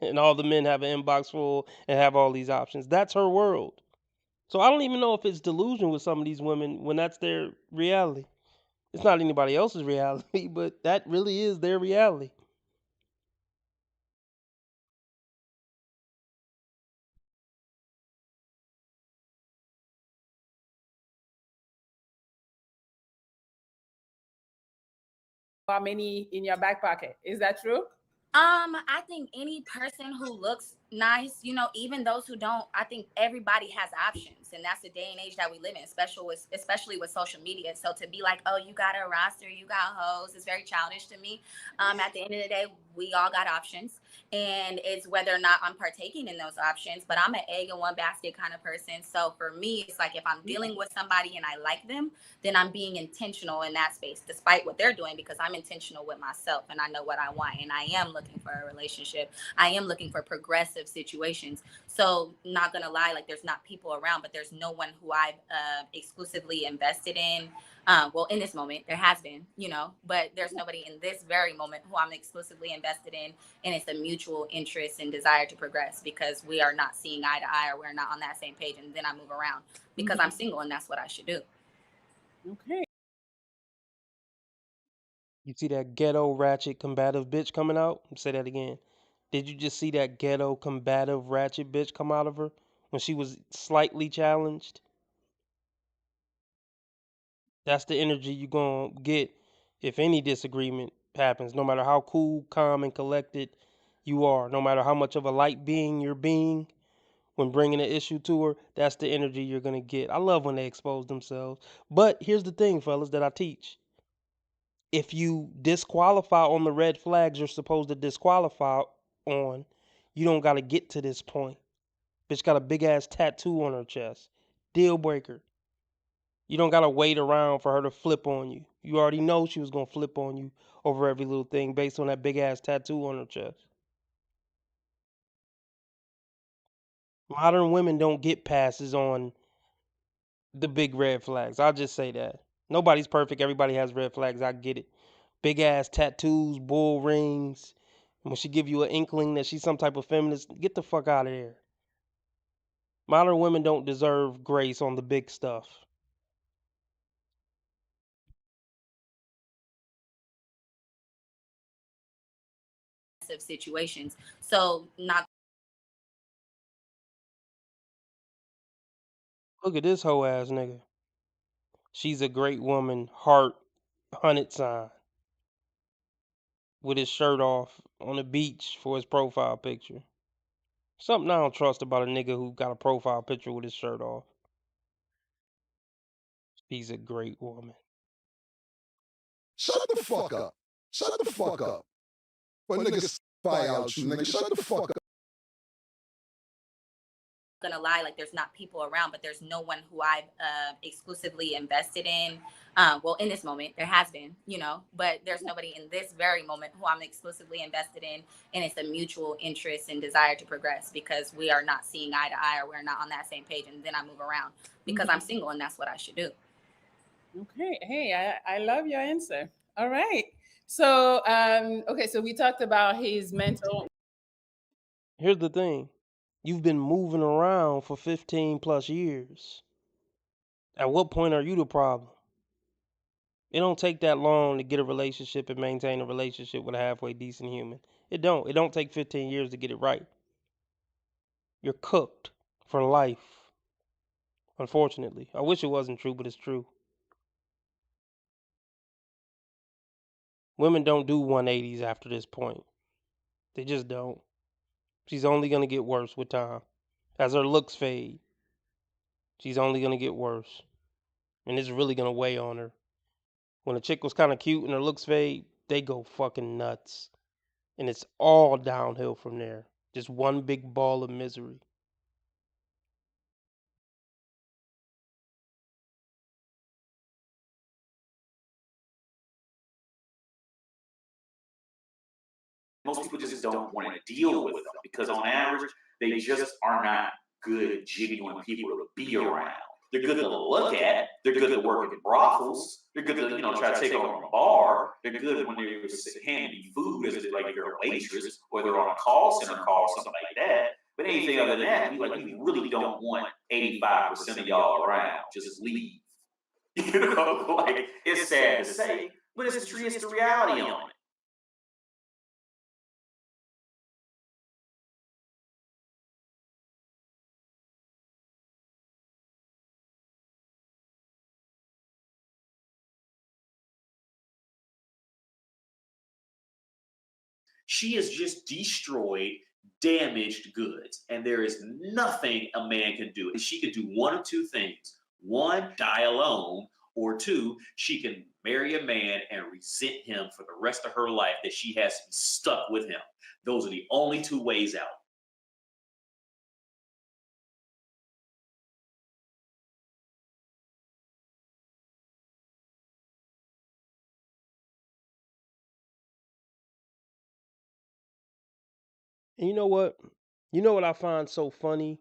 And all the men have an inbox full and have all these options. That's her world. So I don't even know if it's delusion with some of these women when that's their reality. It's not anybody else's reality, but that really is their reality. How many in your back pocket? Is that true? I think any person who looks nice, you know, even those who don't, I think everybody has options. And that's the day and age that we live in, especially with social media. So to be like, oh, you got a roster, you got hoes, is very childish to me. At the end of the day, we all got options. And it's whether or not I'm partaking in those options. But I'm an egg in one basket kind of person. So for me, it's like if I'm dealing with somebody and I like them, then I'm being intentional in that space, despite what they're doing, because I'm intentional with myself and I know what I want. And I am looking for a relationship. I am looking for progressive situations. So not gonna lie, like there's not people around, but there's no one who I've exclusively invested in. Well, in this moment, there has been, you know, but there's nobody in this very moment who I'm exclusively invested in. And it's a mutual interest and desire to progress because we are not seeing eye to eye or we're not on that same page. And then I move around because I'm single and that's what I should do. Okay. You see that ghetto ratchet combative bitch coming out? Say that again. Did you just see that ghetto combative ratchet bitch come out of her when she was slightly challenged? That's the energy you're going to get if any disagreement happens, no matter how cool, calm, and collected you are, no matter how much of a light being you're being when bringing an issue to her, that's the energy you're going to get. I love when they expose themselves. But here's the thing, fellas, that I teach. If you disqualify on the red flags you're supposed to disqualify on, you don't got to get to this point. Bitch got a big ass tattoo on her chest. Deal breaker. You don't gotta wait around for her to flip on you. You already know she was gonna flip on you over every little thing based on that big ass tattoo on her chest. Modern women don't get passes on the big red flags. I'll just say that. Nobody's perfect. Everybody has red flags. I get it. Big ass tattoos, bull rings. And when she give you an inkling that she's some type of feminist, get the fuck out of there. Modern women don't deserve grace on the big stuff. Situations. So not Look at this hoe ass nigga. She's a great woman, heart, 100 sign. with his shirt off on the beach for his profile picture. Something I don't trust about a nigga who got a profile picture with his shirt off. She's a great woman. Shut the fuck up. Shut the fuck up. When niggas fire out you, nigga, shut the fuck up. Gonna lie, like there's not people around, but there's no one who I've exclusively invested in. Well, in this moment, there has been, you know, but there's nobody in this very moment who I'm exclusively invested in, and it's a mutual interest and desire to progress because we are not seeing eye to eye or we're not on that same page, and then I move around because I'm single and that's what I should do. Okay, hey, I love your answer. All right. So, okay, so we talked about his mental. Here's the thing. You've been moving around for 15 plus years. At what point are you the problem? It don't take that long to get a relationship and maintain a relationship with a halfway decent human. It don't take 15 years to get it right. You're cooked for life. Unfortunately. I wish it wasn't true, but it's true. Women don't do 180s after this point. They just don't. She's only going to get worse with time. As her looks fade, she's only going to get worse. And it's really going to weigh on her. When a chick was kind of cute and her looks fade, they go fucking nuts. And it's all downhill from there. Just one big ball of misery. Most people just don't want to deal with them because on average, they just are not good, genuine people to be around. They're good to look at. They're good to work in brothels. They're good to, try to take over a bar. They're good when they're handing you food as like you're a waitress or they're on a call center call or something like that. But anything other than that, we really don't want 85% of y'all around. Just leave. Like it's sad to say, but it's the reality on it. She is just destroyed, damaged goods. And there is nothing a man can do. And she can do one of two things. One, die alone. Or two, she can marry a man and resent him for the rest of her life that she has to be stuck with him. Those are the only two ways out. And you know what? You know what I find so funny?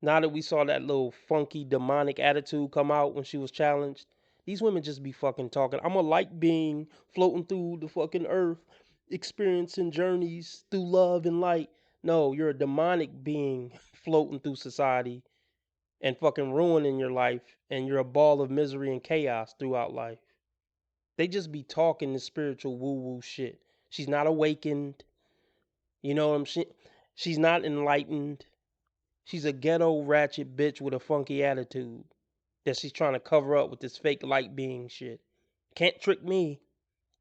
Now that we saw that little funky demonic attitude come out when she was challenged, these women just be fucking talking. I'm a light being floating through the fucking earth, experiencing journeys through love and light. No, you're a demonic being floating through society and fucking ruining your life, and you're a ball of misery and chaos throughout life. They just be talking this spiritual woo-woo shit. She's not awakened. You know what I'm saying? She's not enlightened. She's a ghetto ratchet bitch with a funky attitude that she's trying to cover up with this fake light being shit. Can't trick me.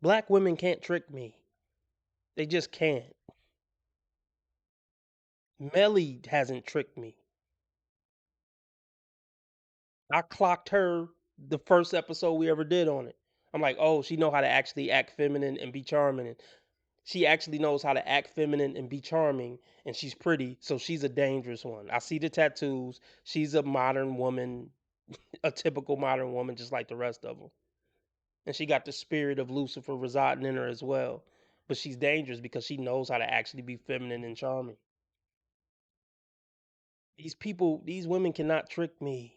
Black women can't trick me. They just can't. Melly hasn't tricked me. I clocked her the first episode we ever did on it. I'm like, oh, she know how to actually act feminine and be charming. She actually knows how to act feminine and be charming, and she's pretty, so she's a dangerous one. I see the tattoos. She's a modern woman, a typical modern woman, just like the rest of them. And she got the spirit of Lucifer residing in her as well. But she's dangerous because she knows how to actually be feminine and charming. These women cannot trick me.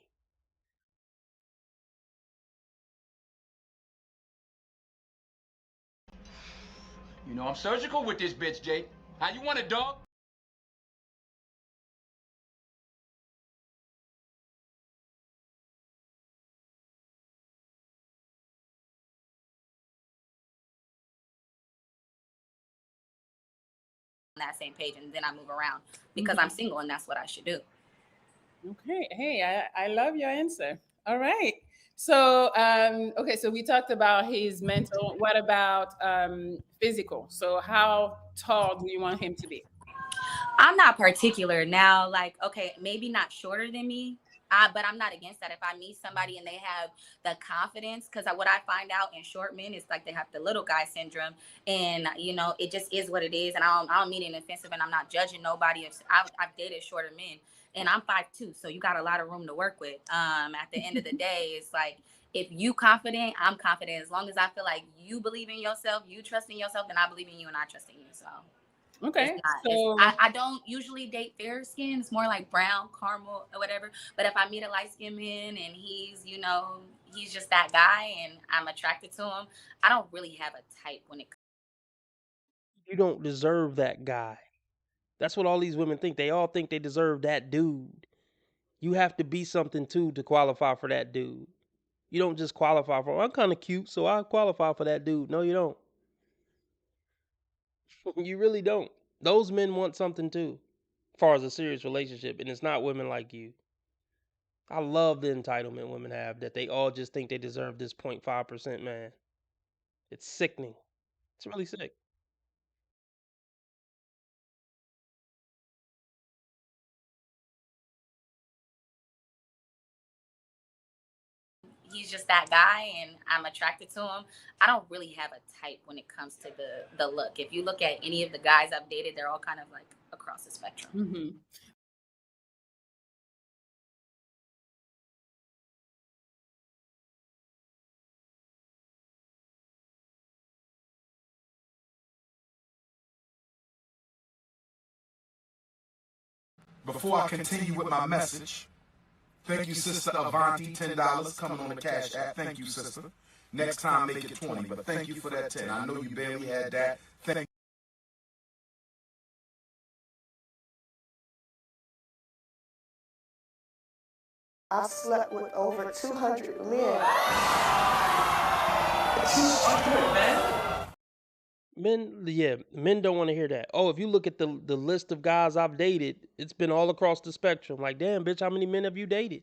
You know I'm surgical with this bitch, Jake. How you want it, dog? On that same page, and then I move around because I'm single and that's what I should do. Okay, hey, I love your answer. All right. So, okay, so we talked about his mental. What about physical? So, how tall do you want him to be? I'm not particular now. Like, okay, maybe not shorter than me, but I'm not against that. If I meet somebody and they have the confidence, because what I find out in short men is like they have the little guy syndrome, and it just is what it is. And I don't mean it offensive, and I'm not judging nobody. I've dated shorter men, and I'm 5'2", so you got a lot of room to work with. At the end of the day, it's like, if you confident, I'm confident. As long as I feel like you believe in yourself, you trust in yourself, then I believe in you and I trust in you. So. Okay. I don't usually date fair skin. It's more like brown, caramel, or whatever. But if I meet a light skinned man and he's just that guy and I'm attracted to him, I don't really have a type when it comes. You don't deserve that guy. That's what all these women think. They all think they deserve that dude. You have to be something too to qualify for that dude. You don't just qualify for, I'm kind of cute, so I qualify for that dude. No, you don't. You really don't. Those men want something too, as far as a serious relationship, and it's not women like you. I love the entitlement women have, that they all just think they deserve this 0.5% man. It's sickening. It's really sick. He's just that guy and I'm attracted to him. I don't really have a type when it comes to the look. If you look at any of the guys I've dated, they're all kind of like across the spectrum. Mm-hmm. Before I continue with my message, thank you, Sister Avanti, $10 coming on the Cash App. Thank you, sister. Next time, make it 20, but thank you for that 10. I know you barely had that. Thank I slept with over 200 men. 200 men? Men don't want to hear that. Oh, if you look at the list of guys I've dated, it's been all across the spectrum. Like, damn, bitch, how many men have you dated?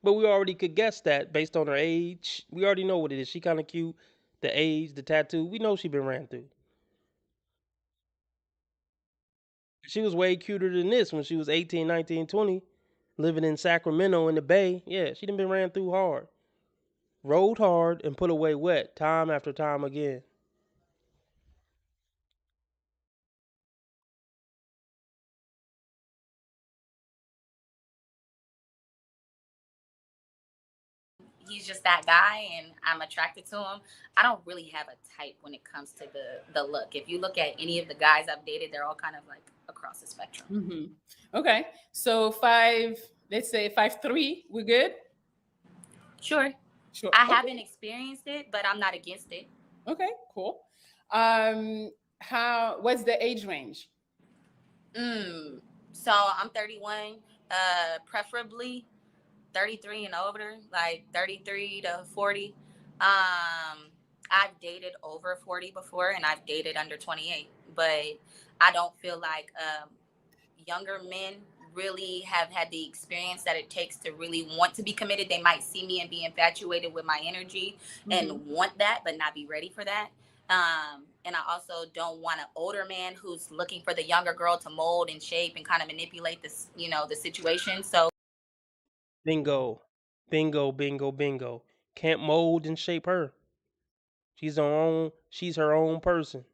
But we already could guess that based on her age. We already know what it is. She kind of cute. The age, the tattoo. We know she been ran through. She was way cuter than this when she was 18, 19, 20, living in Sacramento in the Bay. Yeah, she done been ran through hard. Rode hard and put away wet time after time again. He's just that guy and I'm attracted to him. I don't really have a type when it comes to the look. If you look at any of the guys I've dated, they're all kind of like across the spectrum. Mm-hmm. Okay. So let's say 5'3", we good? Sure. Sure. I haven't experienced it, but I'm not against it. Okay, cool. What's the age range? So I'm 31, preferably 33 and older, like 33 to 40. I've dated over 40 before and I've dated under 28, but I don't feel like younger men really have had the experience that it takes to really want to be committed. They might see me and be infatuated with my energy and want that, but not be ready for that. And I also don't want an older man who's looking for the younger girl to mold and shape and kind of manipulate this, the situation. So Bingo. Bingo, bingo, bingo. Can't mold and shape her. She's her own person.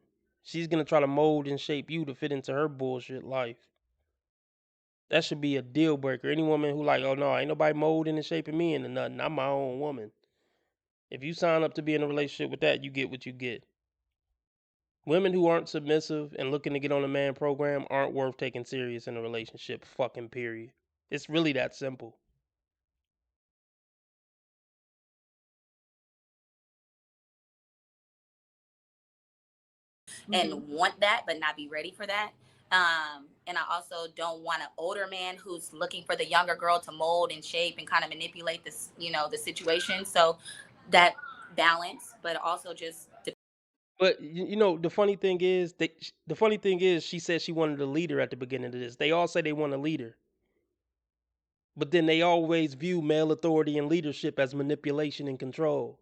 She's gonna try to mold and shape you to fit into her bullshit life. That should be a deal breaker. Any woman who like, oh no, ain't nobody molding and shaping me into nothing. I'm my own woman. If you sign up to be in a relationship with that, you get what you get. Women who aren't submissive and looking to get on a man program aren't worth taking serious in a relationship. Fucking period. It's really that simple. and want that, but not be ready for that. And I also don't want an older man who's looking for the younger girl to mold and shape and kind of manipulate this, the situation. So that balance, but also just. But the funny thing is, she said she wanted a leader at the beginning of this. They all say they want a leader. But then they always view male authority and leadership as manipulation and control.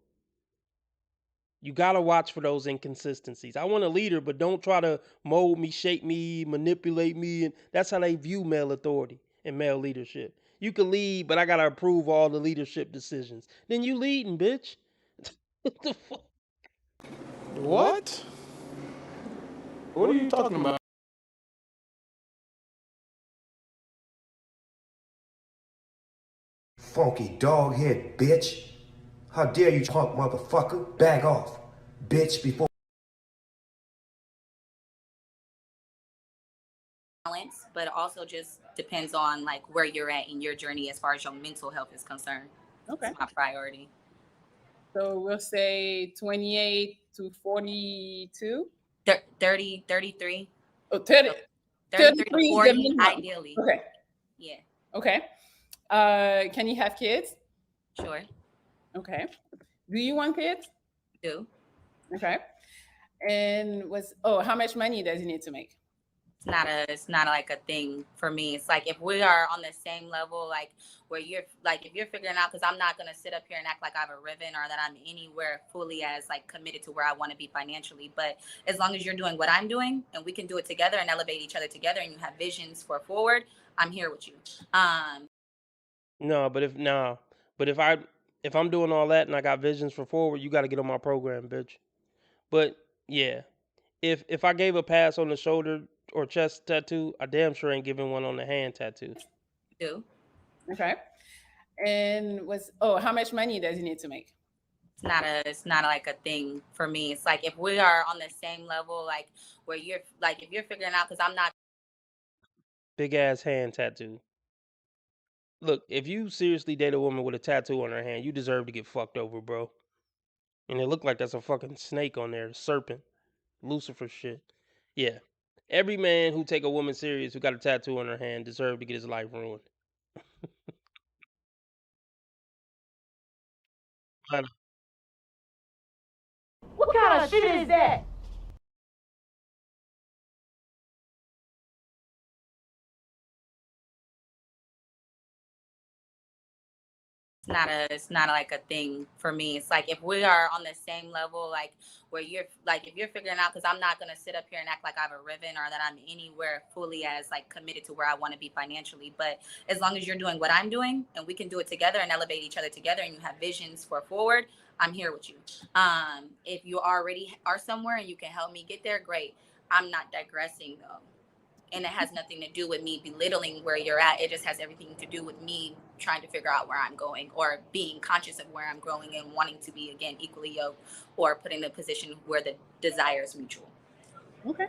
You gotta watch for those inconsistencies. I want a leader, but don't try to mold me, shape me, manipulate me. And that's how they view male authority and male leadership. You can lead, but I gotta approve all the leadership decisions. Then you leading, bitch. What the fuck? What? What are you talking about? Funky dog head bitch. How dare you, punk motherfucker? Bag off, bitch, before. Balance, but it also just depends on like where you're at in your journey as far as your mental health is concerned. Okay. It's my priority. So we'll say 28 to 42. 30, 33. Oh, 30. 33 33 to is 40, the minimum. ideally. Okay. Yeah. Okay. Can you have kids? Sure. Okay. Do you want kids? Do. Okay. And how much money does he need to make? It's not like a thing for me. It's like if we are on the same level, like where you're like if you're figuring out, because I'm not gonna sit up here and act like I've arriven or that I'm anywhere fully as like committed to where I want to be financially. But as long as you're doing what I'm doing and we can do it together and elevate each other together and you have visions for forward, I'm here with you. No, but if I'm doing all that and I got visions for forward, you got to get on my program, bitch. But yeah, if I gave a pass on the shoulder or chest tattoo, I damn sure ain't giving one on the hand tattoo. Do. Okay. And how much money does he need to make? It's not like a thing for me. It's like if we are on the same level, like where you're like if you're figuring out, because I'm not. Big ass hand tattoo. Look, if you seriously date a woman with a tattoo on her hand, you deserve to get fucked over, bro. And it looked like that's a fucking snake on there, serpent, Lucifer shit. Yeah, every man who take a woman serious who got a tattoo on her hand deserve to get his life ruined. What kind of shit is that? It's not like a thing for me. It's like if we are on the same level, like where you're like if you're figuring out, because I'm not gonna sit up here and act like I've arriven or that I'm anywhere fully as like committed to where I want to be financially. But as long as you're doing what I'm doing and we can do it together and elevate each other together and you have visions for forward, I'm here with you. If you already are somewhere and you can help me get there, great. I'm not digressing though. And it has nothing to do with me belittling where you're at. It just has everything to do with me trying to figure out where I'm going or being conscious of where I'm growing and wanting to be, again, equally yoked or put in a position where the desire is mutual. Okay.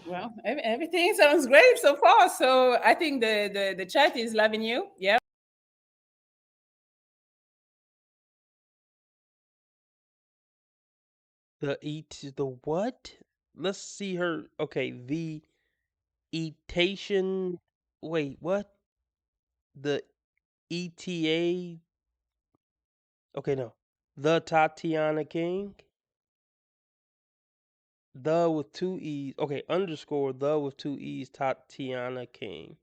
Well, everything sounds great so far. So I think the chat is loving you. Yeah. The what? Let's see her. Okay, the etation. Wait, what? The ETA. Okay, no. The Tatiana King. The with two E's. Okay, underscore the with two E's. Tatiana King.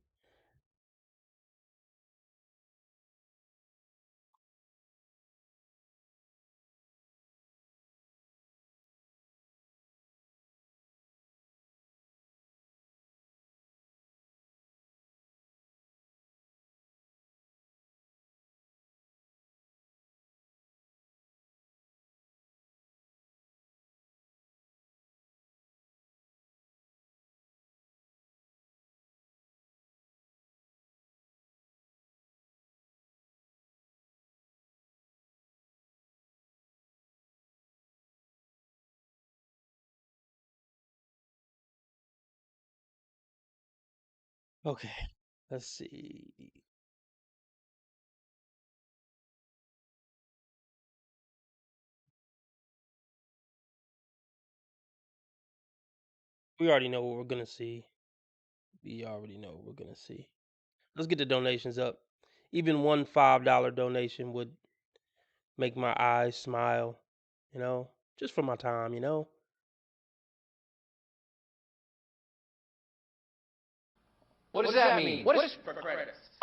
Okay, let's see. We already know what we're gonna see. We already know what we're gonna see. Let's get the donations up. Even one $5 donation would make my eyes smile, just for my time. What does that mean? What is for credits?